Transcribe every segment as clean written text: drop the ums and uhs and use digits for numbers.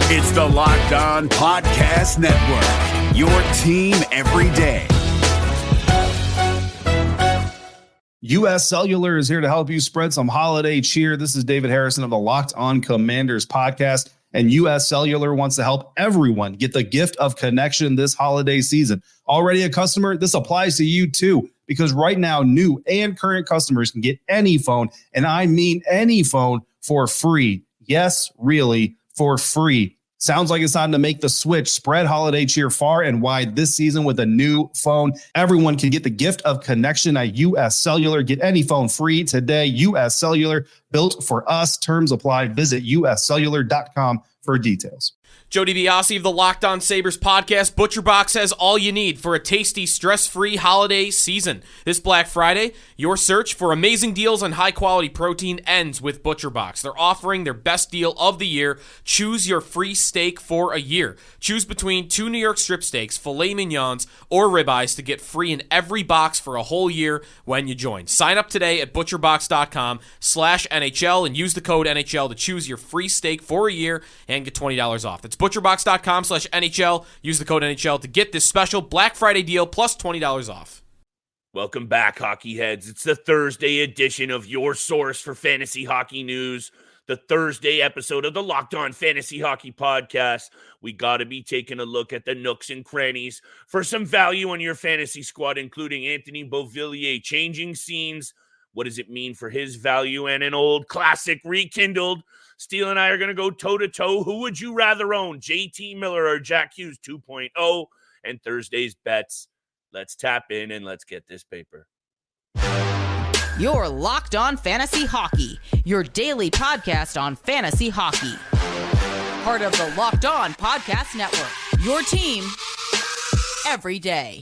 It's the Locked On Podcast Network, your team every day. U.S. Cellular is here to help you spread some holiday cheer. This is David Harrison of the Locked On Commanders podcast, and U.S. Cellular wants to help everyone get the gift of connection this holiday season. Already a customer? This applies to you too, because right now, new and current customers can get any phone, and I mean any phone, for free. Yes, really, for free. Sounds like it's time to make the switch. Spread holiday cheer far and wide this season with a new phone. Everyone can get the gift of connection at U.S. Cellular. Get any phone free today. U.S. Cellular, built for us. Terms apply. Visit uscellular.com for details. Joe DiBiase of the Locked On Sabres podcast. ButcherBox has all you need for a tasty, stress-free holiday season. This Black Friday, your search for amazing deals on high-quality protein ends with ButcherBox. They're offering their best deal of the year. Choose your free steak for a year. Choose between 2 New York strip steaks, filet mignons, or ribeyes to get free in every box for a whole year when you join. Sign up today at butcherbox.com/NHL and use the code NHL to choose your free steak for a year and get $20 off. That's butcherbox.com/NHL. Use the code NHL to get this special Black Friday deal plus $20 off. Welcome back, hockey heads. It's the Thursday edition of your source for fantasy hockey news, the Thursday episode of the Locked On Fantasy Hockey Podcast. We got to be taking a look at the nooks and crannies for some value on your fantasy squad, including Anthony Beauvillier changing scenes. What does it mean for his value? And an old classic rekindled. Steele and I are going to go toe-to-toe. Who would you rather own, JT Miller or Jack Hughes 2.0? And Thursday's bets. Let's tap in and let's get this paper. You're Locked On Fantasy Hockey, your daily podcast on fantasy hockey. Part of the Locked On Podcast Network, your team every day.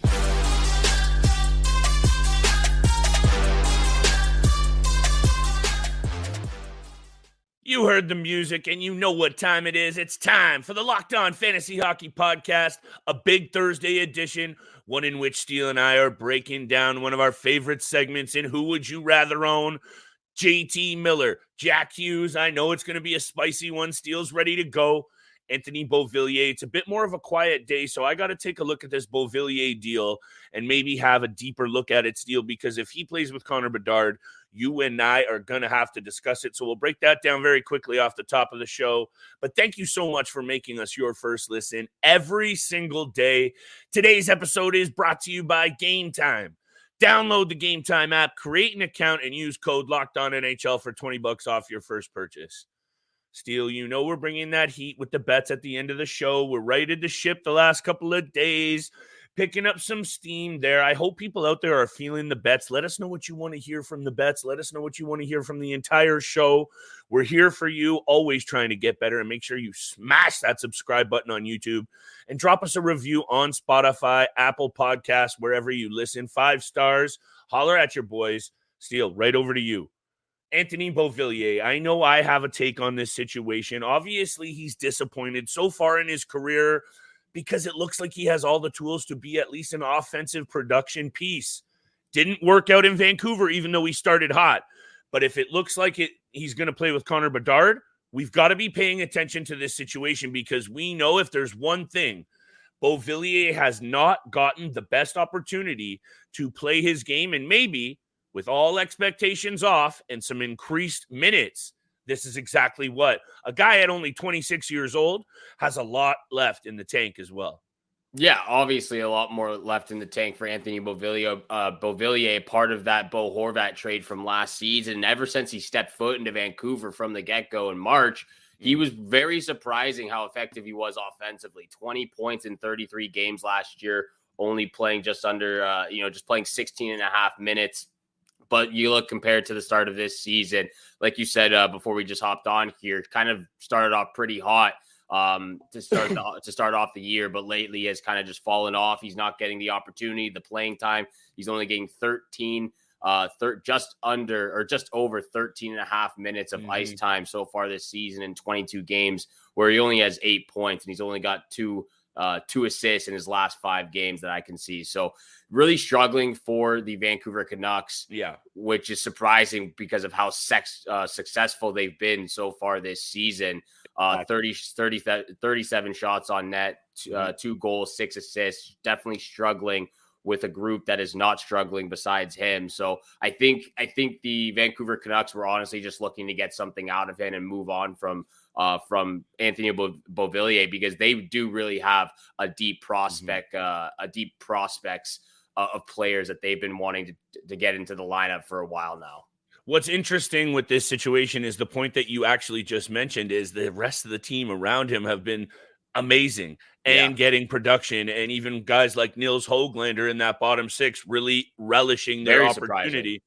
You heard the music and you know what time it is. It's time for the Locked On Fantasy Hockey Podcast, a big Thursday edition, one in which Steele and I are breaking down one of our favorite segments in Who Would You Rather Own? JT Miller, Jack Hughes. I know it's going to be a spicy one. Steele's ready to go. Anthony Beauvillier. It's a bit more of a quiet day, so I got to take a look at this Beauvillier deal and maybe have a deeper look at it, Steele, because if he plays with Connor Bedard, you and I are going to have to discuss it. So we'll break that down very quickly off the top of the show. But thank you so much for making us your first listen every single day. Today's episode is brought to you by Game Time. Download the Game Time app, create an account, and use code LOCKEDONNHL for $20 off your first purchase. Steele, you know we're bringing that heat with the bets at the end of the show. We're righted to ship the last couple of days, picking up some steam there. I hope people out there are feeling the bets. Let us know what you want to hear from the bets. Let us know what you want to hear from the entire show. We're here for you, always trying to get better. And make sure you smash that subscribe button on YouTube and drop us a review on Spotify, Apple Podcasts, wherever you listen. 5 stars. Holler at your boys. Steele, right over to you. Anthony Beauvillier, I know I have a take on this situation. Obviously, he's disappointed so far in his career because it looks like he has all the tools to be at least an offensive production piece. Didn't work out in Vancouver, even though he started hot. But if it looks like he's going to play with Connor Bedard, we've got to be paying attention to this situation because we know if there's one thing, Beauvillier has not gotten the best opportunity to play his game, and maybe with all expectations off and some increased minutes, this is exactly what a guy at only 26 years old has a lot left in the tank as well. Yeah, obviously a lot more left in the tank for Anthony Beauvillier. Beauvillier, part of that Bo Horvat trade from last season. Ever since he stepped foot into Vancouver from the get-go in March, he was very surprising how effective he was offensively. 20 points in 33 games last year, only playing just under, just playing 16 and a half minutes. But you look compared to the start of this season, like you said before we just hopped on here, kind of started off pretty hot to start off the year, but lately has kind of just fallen off. He's not getting the opportunity, the playing time. He's only getting just over 13 and a half minutes of ice time so far this season in 22 games, where he only has 8 points and he's only got 2 2 assists in his last 5 games that I can see. So really struggling for the Vancouver Canucks, which is surprising because of how successful they've been so far this season. 37 shots on net, 2 goals, 6 assists, definitely struggling with a group that is not struggling besides him. So I think the Vancouver Canucks were honestly just looking to get something out of him and move on from Anthony Beauvillier, because they do really have a deep prospects of players that they've been wanting to get into the lineup for a while now. What's interesting with this situation is the point that you actually just mentioned is the rest of the team around him have been amazing and getting production, and even guys like Nils Höglander in that bottom 6 really relishing their opportunity,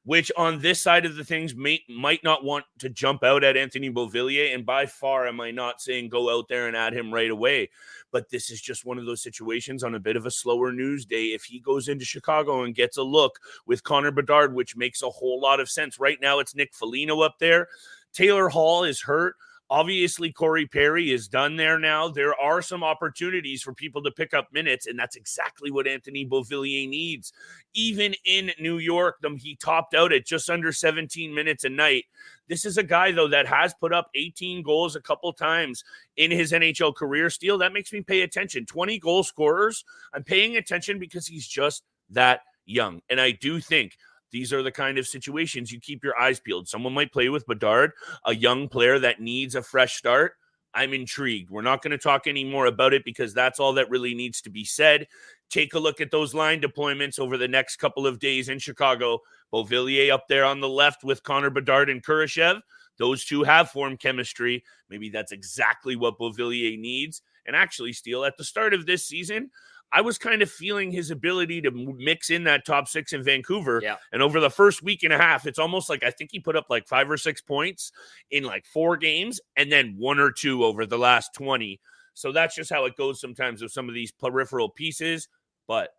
which on this side of the things might not want to jump out at Anthony Beauvillier. And by far am I not saying go out there and add him right away, but this is just one of those situations on a bit of a slower news day. If he goes into Chicago and gets a look with Connor Bedard, which makes a whole lot of sense. Right now it's Nick Foligno up there. Taylor Hall is hurt. Obviously, Corey Perry is done there now. There are some opportunities for people to pick up minutes, and that's exactly what Anthony Beauvillier needs. Even in New York, he topped out at just under 17 minutes a night. This is a guy, though, that has put up 18 goals a couple times in his NHL career. Steele, that makes me pay attention. 20 goal scorers. I'm paying attention because he's just that young. And I do think these are the kind of situations you keep your eyes peeled. Someone might play with Bedard, a young player that needs a fresh start. I'm intrigued. We're not going to talk any more about it because that's all that really needs to be said. Take a look at those line deployments over the next couple of days in Chicago. Beauvillier up there on the left with Connor Bedard and Kurashev. Those two have formed chemistry. Maybe that's exactly what Beauvillier needs. And actually, Steele, at the start of this season, I was kind of feeling his ability to mix in that top 6 in Vancouver. Yeah. And over the first week and a half, it's almost like I think he put up like 5 or 6 points in like 4 games and then 1 or 2 over the last 20. So that's just how it goes sometimes with some of these peripheral pieces. But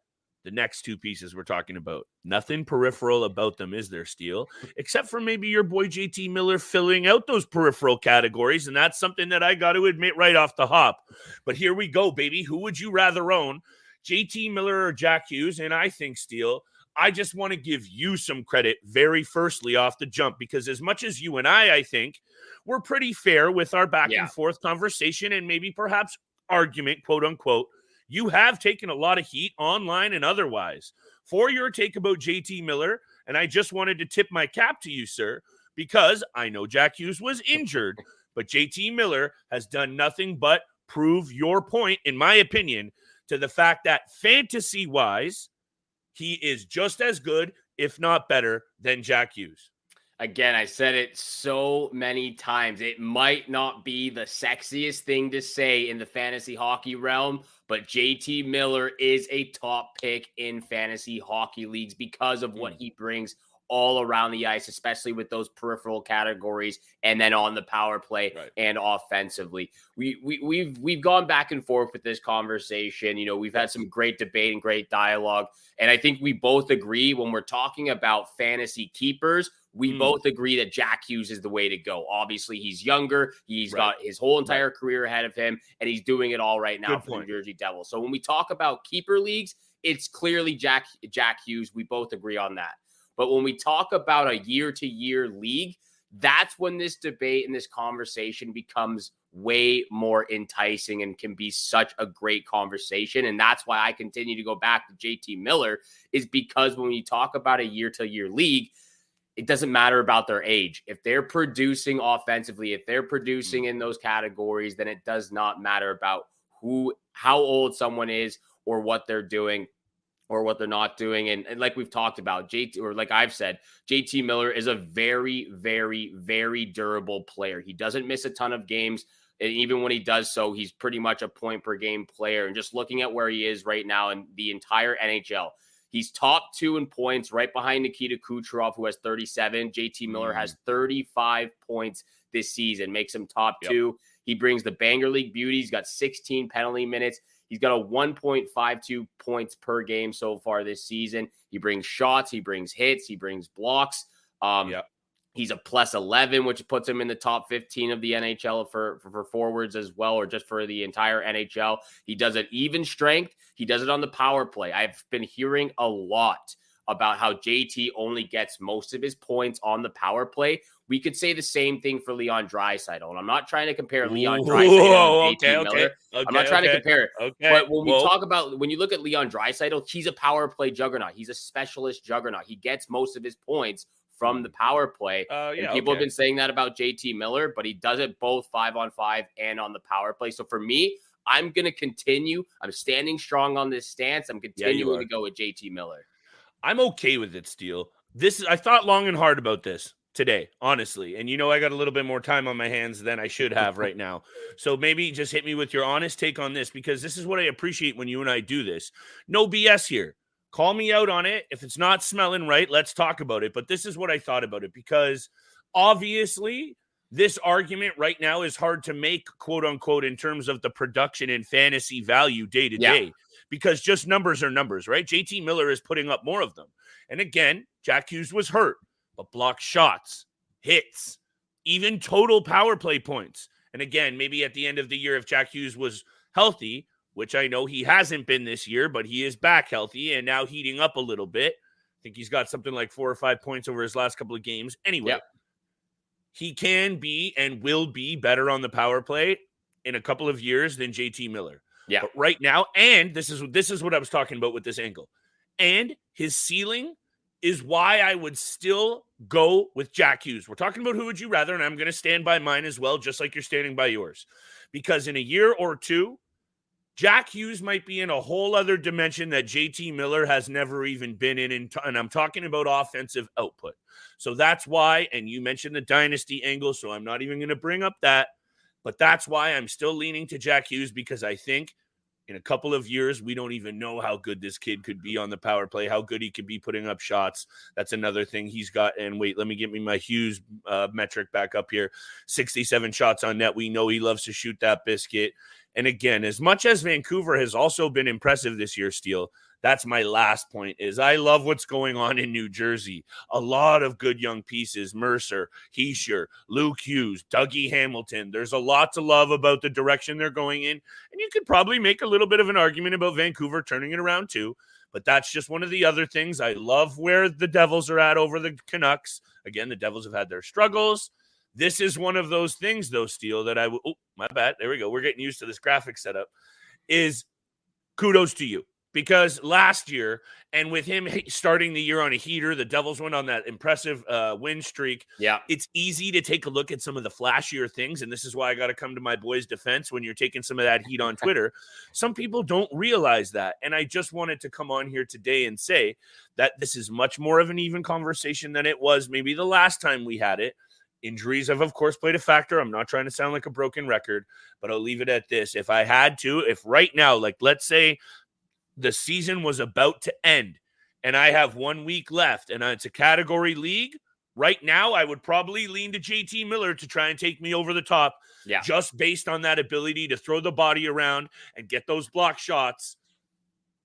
the next 2 pieces we're talking about, nothing peripheral about them, is there, Steele? Except for maybe your boy JT Miller filling out those peripheral categories. And that's something that I got to admit right off the hop. But here we go, baby. Who would you rather own? JT Miller or Jack Hughes? And I think, Steele, I just want to give you some credit very firstly off the jump, because as much as you and I think, we're pretty fair with our back and forth conversation and maybe perhaps argument, quote unquote, you have taken a lot of heat online and otherwise for your take about JT Miller. And I just wanted to tip my cap to you, sir, because I know Jack Hughes was injured, but JT Miller has done nothing but prove your point, in my opinion, to the fact that fantasy-wise, he is just as good, if not better, than Jack Hughes. Again, I said it so many times. It might not be the sexiest thing to say in the fantasy hockey realm, but JT Miller is a top pick in fantasy hockey leagues because of what he brings all around the ice, especially with those peripheral categories and then on the power play and offensively. We've gone back and forth with this conversation. You know, we've had some great debate and great dialogue. And I think we both agree when we're talking about fantasy keepers, we both agree that Jack Hughes is the way to go. Obviously, he's younger. He's got his whole entire career ahead of him, and he's doing it all right now for the New Jersey Devils. So when we talk about keeper leagues, it's clearly Jack Hughes. We both agree on that. But when we talk about a year-to-year league, that's when this debate and this conversation becomes way more enticing and can be such a great conversation. And that's why I continue to go back to JT Miller, is because when we talk about a year-to-year league, it doesn't matter about their age. If they're producing offensively, if they're producing in those categories, then it does not matter about how old someone is or what they're doing or what they're not doing. And like we've talked about, like I've said, JT Miller is a very, very, very durable player. He doesn't miss a ton of games. And even when he does so, he's pretty much a point per game player. And just looking at where he is right now in the entire NHL, he's top 2 in points, right behind Nikita Kucherov, who has 37. JT Miller has 35 points this season, makes him top 2. He brings the Banger League beauty. He's got 16 penalty minutes. He's got a 1.52 points per game so far this season. He brings shots. He brings hits. He brings blocks. He's a plus 11, which puts him in the top 15 of the NHL for forwards as well, or just for the entire NHL. He does it even strength. He does it on the power play. I've been hearing a lot about how JT only gets most of his points on the power play. We could say the same thing for Leon Draisaitl. And I'm not trying to compare Leon Draisaitl to JT Miller. I'm not trying to compare it. Okay. But when you look at Leon Draisaitl, he's a power play juggernaut. He's a specialist juggernaut. He gets most of his points from the power play. And people have been saying that about JT Miller, but he does it both 5-on-5 and on the power play. So for me, I'm going to continue. I'm standing strong on this stance. I'm continuing to go with JT Miller. I'm okay with it, Steele. I thought long and hard about this today, honestly. And I got a little bit more time on my hands than I should have right now. So maybe just hit me with your honest take on this, because this is what I appreciate when you and I do this. No BS here. Call me out on it. If it's not smelling right, let's talk about it. But this is what I thought about it, because obviously this argument right now is hard to make, quote unquote, in terms of the production and fantasy value day to day, because just numbers are numbers, right? JT Miller is putting up more of them. And again, Jack Hughes was hurt, but blocked shots, hits, even total power play points. And again, maybe at the end of the year, if Jack Hughes was healthy, which I know he hasn't been this year, but he is back healthy and now heating up a little bit. I think he's got something like 4 or 5 points over his last couple of games. Anyway, he can be and will be better on the power play in a couple of years than JT Miller. Yeah. But right now, and this is what I was talking about with this angle. And his ceiling is why I would still go with Jack Hughes. We're talking about who would you rather, and I'm going to stand by mine as well, just like you're standing by yours. Because in a year or two, Jack Hughes might be in a whole other dimension that JT Miller has never even been in, and I'm talking about offensive output. So that's why, and you mentioned the dynasty angle, so I'm not even going to bring up that, but that's why I'm still leaning to Jack Hughes, because I think in a couple of years, we don't even know how good this kid could be on the power play, how good he could be putting up shots. That's another thing he's got. And wait, let me get my Hughes metric back up here. 67 shots on net. We know he loves to shoot that biscuit. And again, as much as Vancouver has also been impressive this year, Steele, that's my last point, is I love what's going on in New Jersey. A lot of good young pieces, Mercer, Heischer, Luke Hughes, Dougie Hamilton. There's a lot to love about the direction they're going in. And you could probably make a little bit of an argument about Vancouver turning it around too. But that's just one of the other things. I love where the Devils are at over the Canucks. Again, the Devils have had their struggles. This is one of those things, though, Steele, that my bad. There we go. We're getting used to this graphic setup. Is kudos to you. Because last year, and with him starting the year on a heater, the Devils went on that impressive win streak. Yeah. It's easy to take a look at some of the flashier things, and this is why I got to come to my boy's defense when you're taking some of that heat on Twitter. Some people don't realize that, and I just wanted to come on here today and say that this is much more of an even conversation than it was maybe the last time we had it. Injuries have, of course, played a factor. I'm not trying to sound like a broken record, but I'll leave it at this. If I had to, if right now, like let's say the season was about to end and I have 1 week left and it's a category league, right now I would probably lean to JT Miller to try and take me over the top, just based on that ability to throw the body around and get those block shots.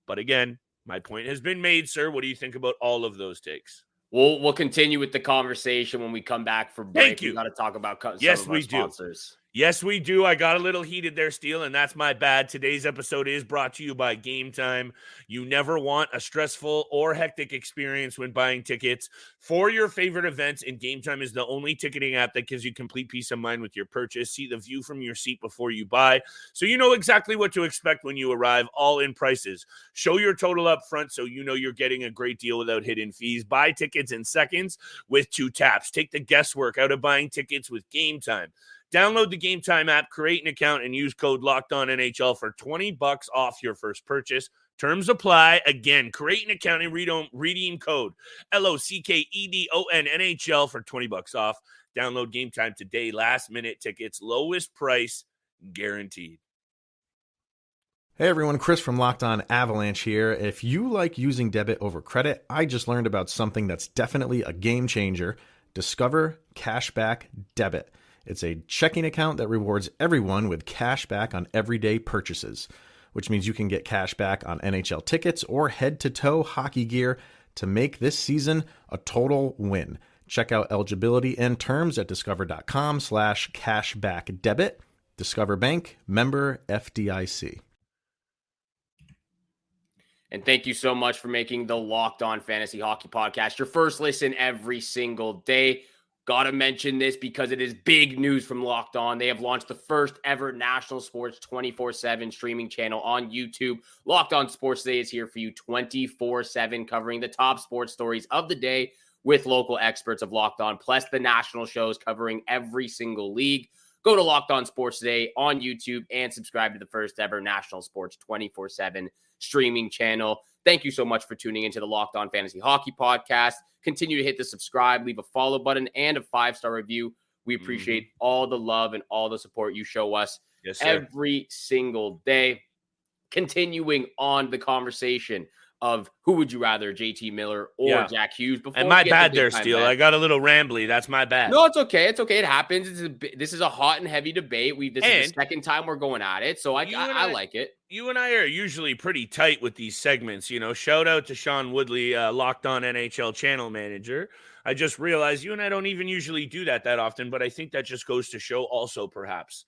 But again, my point has been made, sir. What do you think about all of those takes? We'll continue with the conversation when we come back for break. Thank you. We got to talk about some Yes, of our we sponsors. do. Yes, we do. I got a little heated there, Steele, and that's my bad. Today's episode is brought to you by Game Time. You never want a stressful or hectic experience when buying tickets for your favorite events, and Game Time is the only ticketing app that gives you complete peace of mind with your purchase. See the view from your seat before you buy, so you know exactly what to expect when you arrive, all in prices. Show your total up front so you know you're getting a great deal without hidden fees. Buy tickets in seconds with 2 taps. Take the guesswork out of buying tickets with Game Time. Download the Game Time app, create an account, and use code LOCKEDONNHL for $20 off your first purchase. Terms apply. Again, create an account and redeem code LOCKEDONNHL for $20 off. Download Game Time today. Last minute tickets, lowest price guaranteed. Hey everyone, Chris from Locked On Avalanche here. If you like using debit over credit, I just learned about something that's definitely a game changer. Discover Cashback Debit. It's a checking account that rewards everyone with cash back on everyday purchases, which means you can get cash back on NHL tickets or head-to-toe hockey gear to make this season a total win. Check out eligibility and terms at discover.com/cashbackdebit. Discover Bank, member FDIC. And thank you so much for making the Locked On Fantasy Hockey Podcast your first listen every single day. Got to mention this because it is big news from Locked On. They have launched the first ever national sports 24/7 streaming channel on YouTube. Locked On Sports Today is here for you 24/7, covering the top sports stories of the day with local experts of Locked On, plus the national shows covering every single league. Go to Locked On Sports Today on YouTube and subscribe to the first ever national sports 24/7 streaming channel. Thank you so much for tuning into the Locked On Fantasy Hockey Podcast. Continue to hit the subscribe, leave a follow button, and a 5-star review. We appreciate all the love and all the support you show us every single day. Continuing on the conversation of who would you rather, JT Miller or Jack Hughes? And my bad there, Steele. I got a little rambly. That's my bad. No, it's okay. It's okay. It happens. This is a hot and heavy debate. This is the second time we're going at it, so I like it. You and I are usually pretty tight with these segments. You know, shout out to Sean Woodley, Locked On NHL channel manager. I just realized you and I don't even usually do that often, but I think that just goes to show also perhaps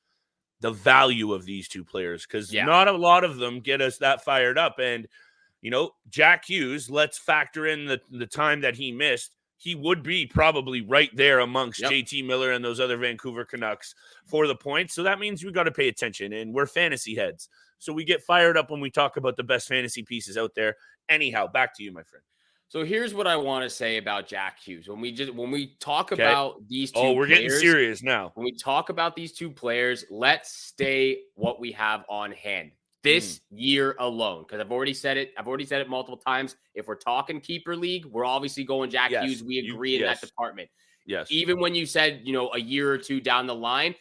the value of these two players, because not a lot of them get us that fired up. And you know, Jack Hughes, let's factor in the time that he missed. He would be probably right there amongst JT Miller and those other Vancouver Canucks for the points. So that means we got to pay attention, and we're fantasy heads. So we get fired up when we talk about the best fantasy pieces out there. Anyhow, back to you, my friend. So here's what I want to say about Jack Hughes. When we talk about these two we're getting serious now. When we talk about these two players, let's stay what we have on hand. This year alone, because I've already said it multiple times. If we're talking keeper league, we're obviously going Jack Hughes. We agree in that department. Yes. Even when you said, a year or two down the line,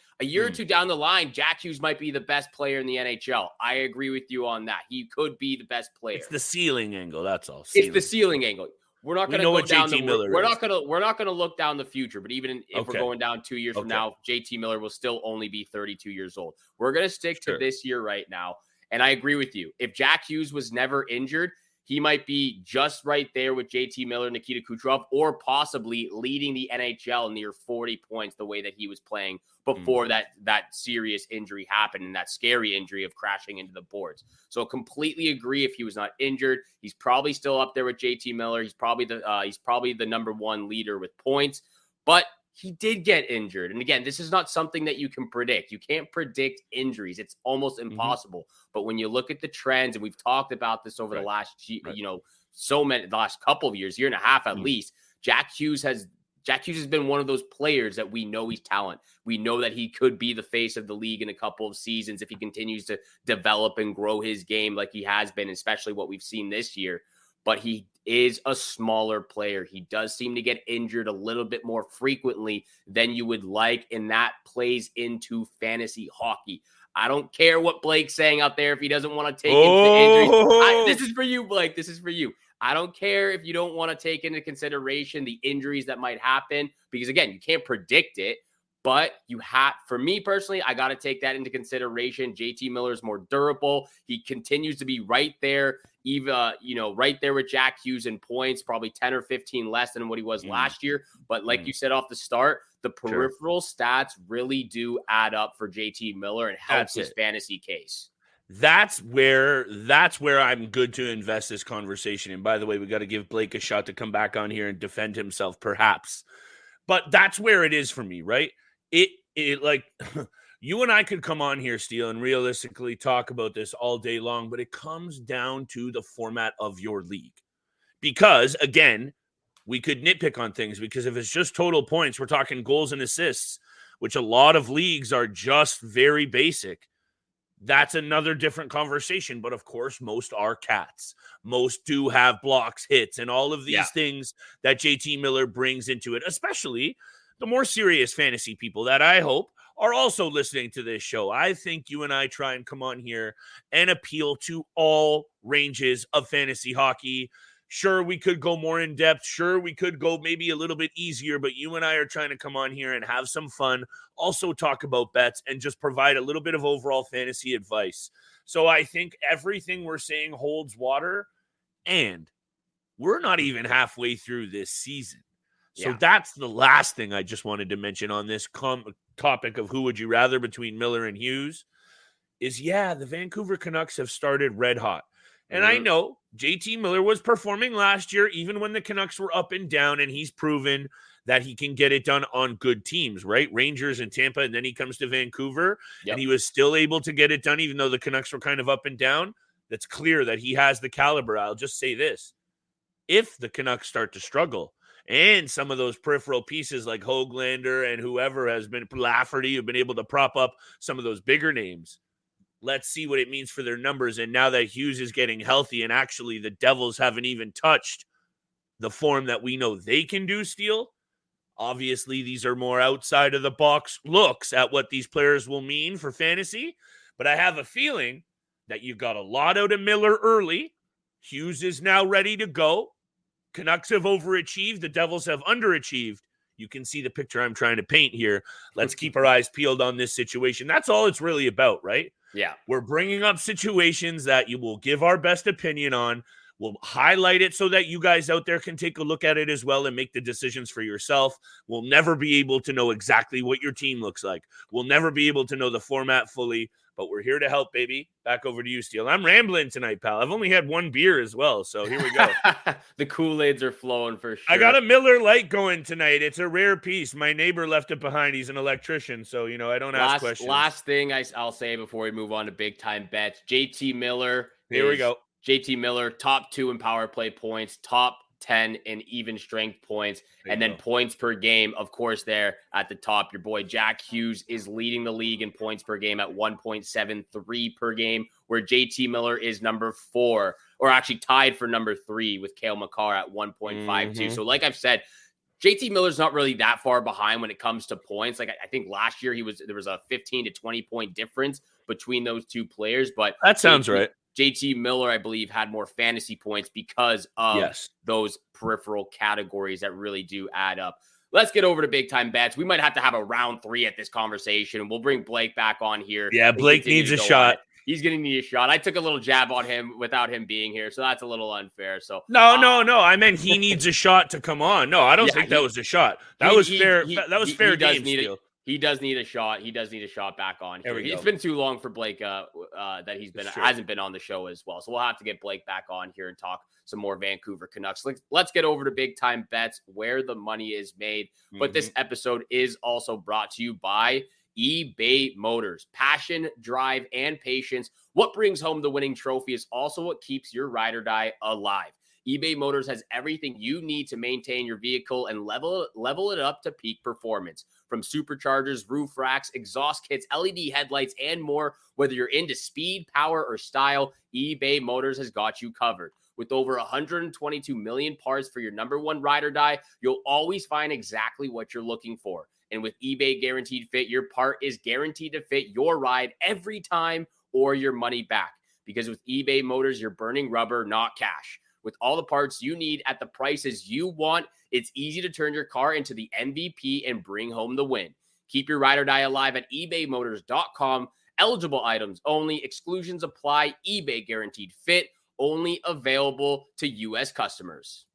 Jack Hughes might be the best player in the NHL. I agree with you on that. He could be the best player. It's the ceiling angle. That's all. It's the ceiling angle. We're not going to go down JT Miller. We're not going to look down the future. But even if we're going down 2 years from now, JT Miller will still only be 32 years old. We're going to stick to this year right now. And I agree with you. If Jack Hughes was never injured, he might be just right there with JT Miller, Nikita Kucherov, or possibly leading the NHL near 40 points the way that he was playing before that serious injury happened, and that scary injury of crashing into the boards. So completely agree. If he was not injured, he's probably still up there with JT Miller. He's probably the number one leader with points, but he did get injured. And again, this is not something that you can predict. You can't predict injuries. It's almost impossible. But when you look at the trends, and we've talked about this over the last, the last couple of years, year and a half at least, Jack Hughes has been one of those players that we know he's talent. We know that he could be the face of the league in a couple of seasons if he continues to develop and grow his game like he has been, especially what we've seen this year. But he is a smaller player. He does seem to get injured a little bit more frequently than you would like, and that plays into fantasy hockey. I don't care what Blake's saying out there if he doesn't want to take into injuries. This is for you, Blake. This is for you. I don't care if you don't want to take into consideration the injuries that might happen, because, again, you can't predict it. But for me personally, I got to take that into consideration. JT Miller is more durable. He continues to be right there, right there with Jack Hughes in points, probably 10 or 15 less than what he was last year. But like you said off the start, the peripheral stats really do add up for JT Miller and helps his fantasy case. That's where I'm good to invest this conversation. And by the way, we got to give Blake a shot to come back on here and defend himself, perhaps. But that's where it is for me, right? It like you and I could come on here, Steele, and realistically talk about this all day long, but it comes down to the format of your league. Because, again, we could nitpick on things, because if it's just total points, we're talking goals and assists, which a lot of leagues are just very basic. That's another different conversation. But, of course, most are cats. Most do have blocks, hits, and all of these things that JT Miller brings into it, especially the more serious fantasy people that I hope are also listening to this show. I think you and I try and come on here and appeal to all ranges of fantasy hockey. Sure, we could go more in depth. Sure, we could go maybe a little bit easier, but you and I are trying to come on here and have some fun, also talk about bets, and just provide a little bit of overall fantasy advice. So I think everything we're saying holds water, and we're not even halfway through this season. So Yeah. that's the last thing I just wanted to mention on this topic of who would you rather between Miller and Hughes is, the Vancouver Canucks have started red hot. And I know JT Miller was performing last year, even when the Canucks were up and down, and he's proven that he can get it done on good teams, right? Rangers and Tampa, and then he comes to Vancouver, and he was still able to get it done, even though the Canucks were kind of up and down. That's clear that he has the caliber. I'll just say this. If the Canucks start to struggle, and some of those peripheral pieces like Höglander and whoever has been, Lafferty, have been able to prop up some of those bigger names, let's see what it means for their numbers. And now that Hughes is getting healthy, and actually the Devils haven't even touched the form that we know they can do, Steele. Obviously, these are more outside of the box looks at what these players will mean for fantasy. But I have a feeling that you got a lot out of Miller early. Hughes is now ready to go. Canucks have overachieved. The Devils have underachieved. You can see the picture I'm trying to paint here. Let's keep our eyes peeled on this situation. That's all it's really about, right? Yeah. We're bringing up situations that you will give our best opinion on. We'll highlight it so that you guys out there can take a look at it as well and make the decisions for yourself. We'll never be able to know exactly what your team looks like. We'll never be able to know the format fully, but we're here to help, baby. Back over to you, Steele. I'm rambling tonight, pal. I've only had one beer as well, so here we go. The Kool-Aids are flowing for sure. I got a Miller Lite going tonight. It's a rare piece. My neighbor left it behind. He's an electrician, so, I don't ask questions. Last thing I'll say before we move on to big-time bets, JT Miller. Here we go. JT Miller, top 2 in power play points, top 10 in even strength points, and then points per game, of course, there at the top. Your boy Jack Hughes is leading the league in points per game at 1.73 per game, where JT Miller is number 4, or actually tied for number 3 with Cale Makar at 1.52. So like I've said, JT Miller's not really that far behind when it comes to points. Like I think last year there was a 15 to 20 point difference between those two players, but that sounds right. JT Miller, I believe, had more fantasy points because of those peripheral categories that really do add up. Let's get over to big time bets. We might have to have a round 3 at this conversation. We'll bring Blake back on here. Yeah, Blake needs a shot. He's going to need a shot. I took a little jab on him without him being here, so that's a little unfair. So No. I meant he needs a shot to come on. No, I don't think that was a shot. That was fair. That was fair game. He does need a shot. He does need a shot back on here. It's been too long for Blake that hasn't been on the show as well. So we'll have to get Blake back on here and talk some more Vancouver Canucks. Let's get over to big time bets where the money is made. But this episode is also brought to you by eBay Motors. Passion, drive, and patience. What brings home the winning trophy is also what keeps your ride or die alive. eBay Motors has everything you need to maintain your vehicle and level it up to peak performance. From superchargers, roof racks, exhaust kits, LED headlights, and more, whether you're into speed, power, or style, eBay Motors has got you covered. With over 122 million parts for your number one ride or die, you'll always find exactly what you're looking for. And with eBay Guaranteed Fit, your part is guaranteed to fit your ride every time or your money back. Because with eBay Motors, you're burning rubber, not cash. With all the parts you need at the prices you want, it's easy to turn your car into the MVP and bring home the win. Keep your ride or die alive at ebaymotors.com. Eligible items only. Exclusions apply. eBay Guaranteed Fit. Only available to U.S. customers.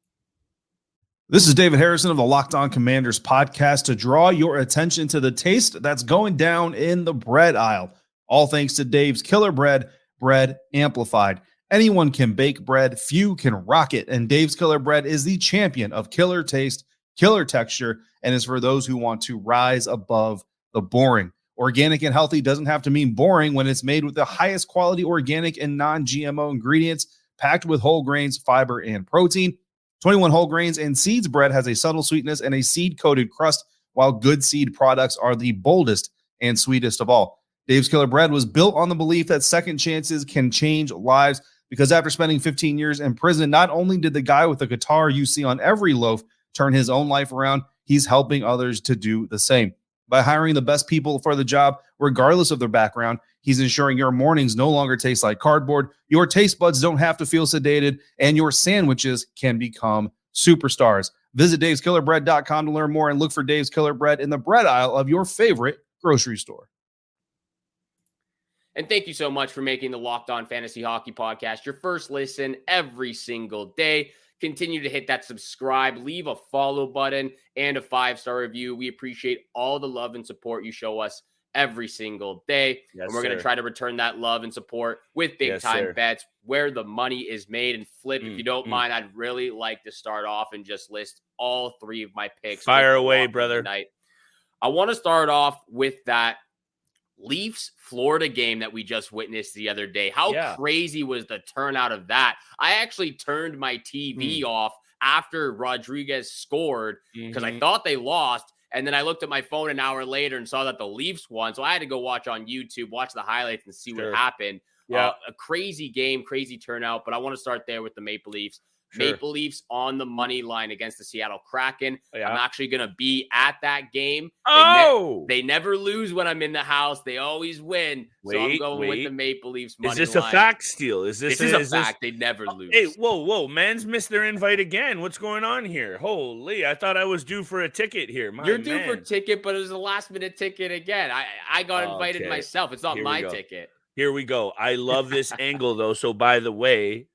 This is David Harrison of the Locked On Commanders podcast to draw your attention to the taste that's going down in the bread aisle. All thanks to Dave's Killer Bread, bread amplified. Anyone can bake bread, few can rock it, and Dave's Killer Bread is the champion of killer taste, killer texture, and is for those who want to rise above the boring. Organic and healthy doesn't have to mean boring when it's made with the highest quality organic and non-GMO ingredients, packed with whole grains, fiber, and protein. 21 whole grains and seeds bread has a subtle sweetness and a seed-coated crust, while good seed products are the boldest and sweetest of all. Dave's Killer Bread was built on the belief that second chances can change lives, because after spending 15 years in prison, not only did the guy with the guitar you see on every loaf turn his own life around, he's helping others to do the same. By hiring the best people for the job, regardless of their background, he's ensuring your mornings no longer taste like cardboard, your taste buds don't have to feel sedated, and your sandwiches can become superstars. Visit daveskillerbread.com to learn more and look for Dave's Killer Bread in the bread aisle of your favorite grocery store. And thank you so much for making the Locked On Fantasy Hockey Podcast your first listen every single day. continue to hit that subscribe, leave a follow button, and a 5-star review. We appreciate all the love and support you show us every single day. Yes, and we're going to try to return that love and support with big-time bets where the money is made. And Flip, if you don't mind, I'd really like to start off and just list all 3 of my picks. Fire away, brother. I want to start off with that Leafs-Florida game that we just witnessed the other day. How crazy was the turnout of that? I actually turned my TV off after Rodriguez scored because I thought they lost. And then I looked at my phone an hour later and saw that the Leafs won. So I had to go watch on YouTube, watch the highlights and see what happened. A crazy game, crazy turnout. But I want to start there with the Maple Leafs. Maple Leafs on the money line against the Seattle Kraken. I'm actually going to be at that game. They never lose when I'm in the house. They always win. So I'm going with the Maple Leafs money line. Is this a fact, Steele? This is a fact. They never lose. Hey, whoa. Man's missed their invite again. What's going on here? Holy, I thought I was due for a ticket here. You're due for a ticket, but it was a last-minute ticket again. I got invited myself. It's not my ticket. Here we go. I love this angle, though. So, by the way,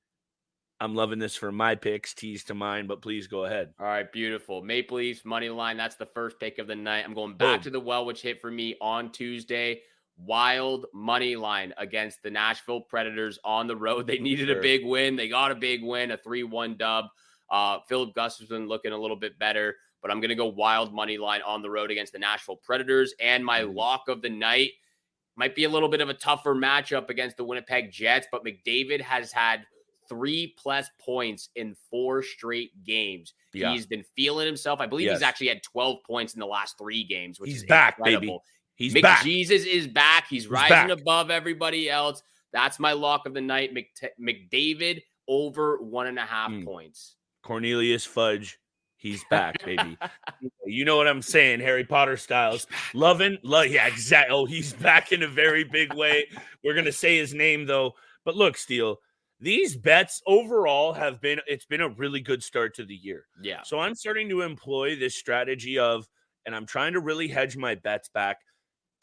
I'm loving this for my picks, tease to mine, but please go ahead. All right, beautiful. Maple Leafs money line. That's the first pick of the night. I'm going back to the well, which hit for me on Tuesday. Wild money line against the Nashville Predators on the road. They needed a big win. They got a big win, a 3-1 dub. Philip Gustafsson looking a little bit better, but I'm going to go wild money line on the road against the Nashville Predators. And my lock of the night might be a little bit of a tougher matchup against the Winnipeg Jets, but McDavid has had 3+ points in 4 straight games. He's been feeling himself. I believe he's actually had 12 points in the last 3 games, which is back, incredible. Baby. He's back. Jesus is back. He's rising above everybody else. That's my lock of the night. McDavid over 1.5 points. Cornelius Fudge. He's back, baby. You know what I'm saying, Harry Potter styles. Exactly. Oh, he's back in a very big way. We're going to say his name, though. But look, Steele, these bets overall it's been a really good start to the year. Yeah. So I'm starting to employ this strategy and I'm trying to really hedge my bets back,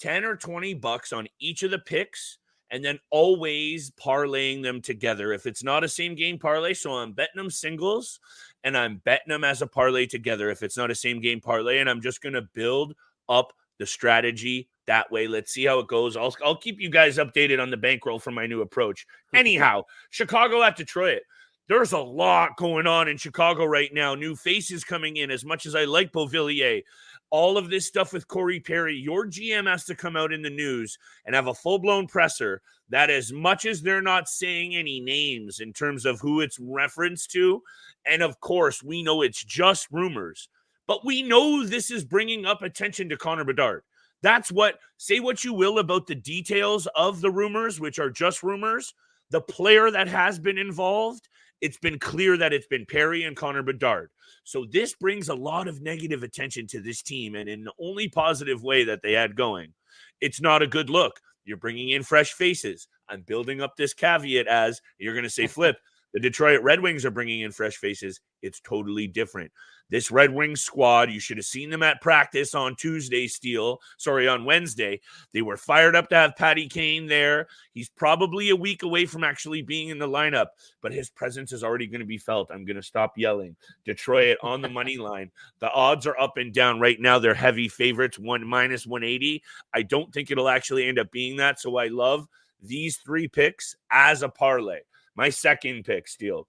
10 or 20 bucks on each of the picks, and then always parlaying them together. If it's not a same game parlay, so I'm betting them singles and I'm betting them as a parlay together. If it's not a same game parlay, and I'm just going to build up the strategy that way. Let's see how it goes. I'll keep you guys updated on the bankroll for my new approach. Anyhow, Chicago at Detroit. There's a lot going on in Chicago right now. New faces coming in. As much as I like Beauvillier, all of this stuff with Corey Perry, your GM has to come out in the news and have a full-blown presser that, as much as they're not saying any names in terms of who it's referenced to, and of course we know it's just rumors, but we know this is bringing up attention to Connor Bedard. That's say what you will about the details of the rumors, which are just rumors. The player that has been involved, it's been clear that it's been Perry and Connor Bedard. So this brings a lot of negative attention to this team, and in the only positive way that they had going. It's not a good look. You're bringing in fresh faces. I'm building up this caveat as you're going to say, Flip, the Detroit Red Wings are bringing in fresh faces. It's totally different. This Red Wings squad, you should have seen them at practice on on Wednesday. They were fired up to have Patty Kane there. He's probably a week away from actually being in the lineup, but his presence is already going to be felt. I'm going to stop yelling. Detroit on the money line. The odds are up and down right now. They're heavy favorites, minus 180. I don't think it'll actually end up being that, so I love these 3 picks as a parlay. My second pick, Steele.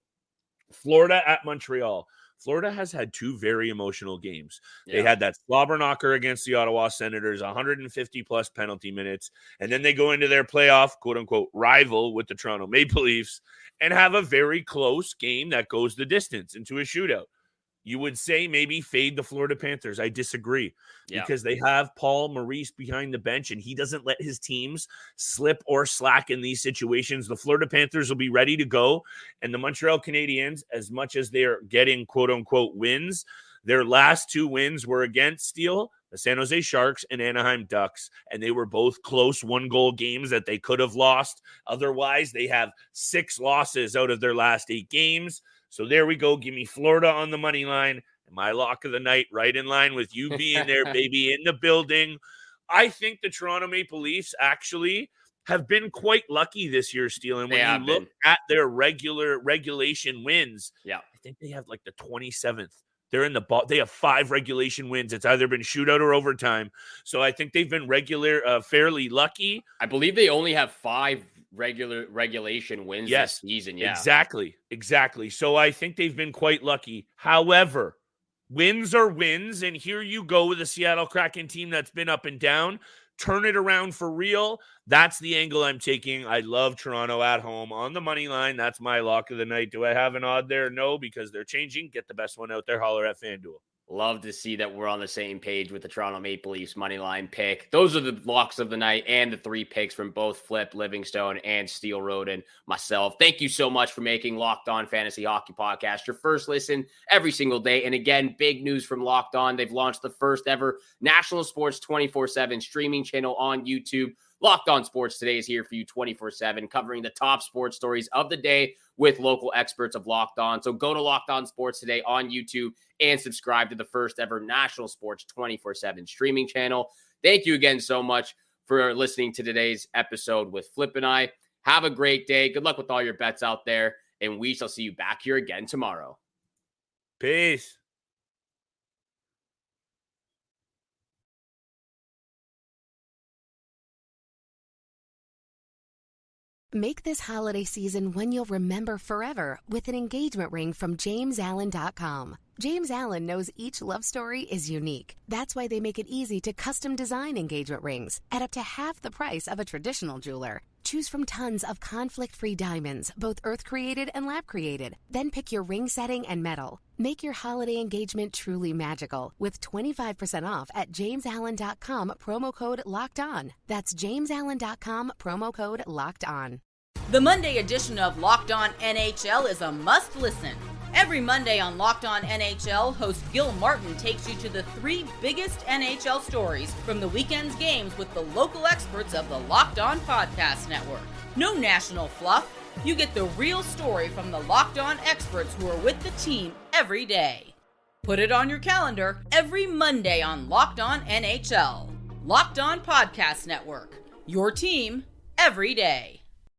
Florida at Montreal. Florida has had 2 very emotional games. They had that slobber knocker against the Ottawa Senators, 150-plus penalty minutes, and then they go into their playoff, quote-unquote, rival with the Toronto Maple Leafs and have a very close game that goes the distance into a shootout. You would say maybe fade the Florida Panthers. I disagree because they have Paul Maurice behind the bench, and he doesn't let his teams slip or slack in these situations. The Florida Panthers will be ready to go, and the Montreal Canadiens, as much as they're getting quote-unquote wins, their last 2 wins were against the San Jose Sharks and Anaheim Ducks, and they were both close 1-goal games that they could have lost. Otherwise, they have 6 losses out of their last 8 games. So there we go. Give me Florida on the money line. And my lock of the night, right in line with you being there, baby, in the building. I think the Toronto Maple Leafs actually have been quite lucky this year, Steele. And when you look at their regulation wins, think they have like the 27th. They're in the ball. They have 5 regulation wins. It's either been shootout or overtime. So I think they've been fairly lucky. I believe they only have 5 regulation wins this season. Yeah, exactly. So I think they've been quite lucky. However, wins are wins, and here you go with a Seattle Kraken team that's been up and down. Turn it around for real. That's the angle I'm taking. I love Toronto at home on the money line. That's my lock of the night. Do I have an odd there? No, because they're changing. Get the best one out there. Holler at FanDuel. Love to see that we're on the same page with the Toronto Maple Leafs money line pick. Those are the locks of the night and the 3 picks from both Flip, Livingstone, and Steel Road and myself. Thank you so much for making Locked On Fantasy Hockey Podcast your first listen every single day. And again, big news from Locked On. They've launched the first ever national sports 24/7 streaming channel on YouTube. Locked On Sports Today is here for you 24/7, covering the top sports stories of the day with local experts of Locked On. So go to Locked On Sports Today on YouTube and subscribe to the first ever national sports 24/7 streaming channel. Thank you again so much for listening to today's episode with Flip and I. Have a great day. Good luck with all your bets out there, and we shall see you back here again tomorrow. Peace. Make this holiday season one you'll remember forever with an engagement ring from JamesAllen.com. James Allen knows each love story is unique. That's why they make it easy to custom design engagement rings at up to half the price of a traditional jeweler. Choose from tons of conflict-free diamonds, both earth-created and lab-created. Then pick your ring setting and metal. Make your holiday engagement truly magical with 25% off at JamesAllen.com, promo code LOCKEDON. That's JamesAllen.com, promo code LOCKEDON. The Monday edition of Locked On NHL is a must-listen. Every Monday on Locked On NHL, host Gil Martin takes you to the 3 biggest NHL stories from the weekend's games with the local experts of the Locked On Podcast Network. No national fluff. You get the real story from the Locked On experts who are with the team every day. Put it on your calendar every Monday on Locked On NHL. Locked On Podcast Network. Your team every day.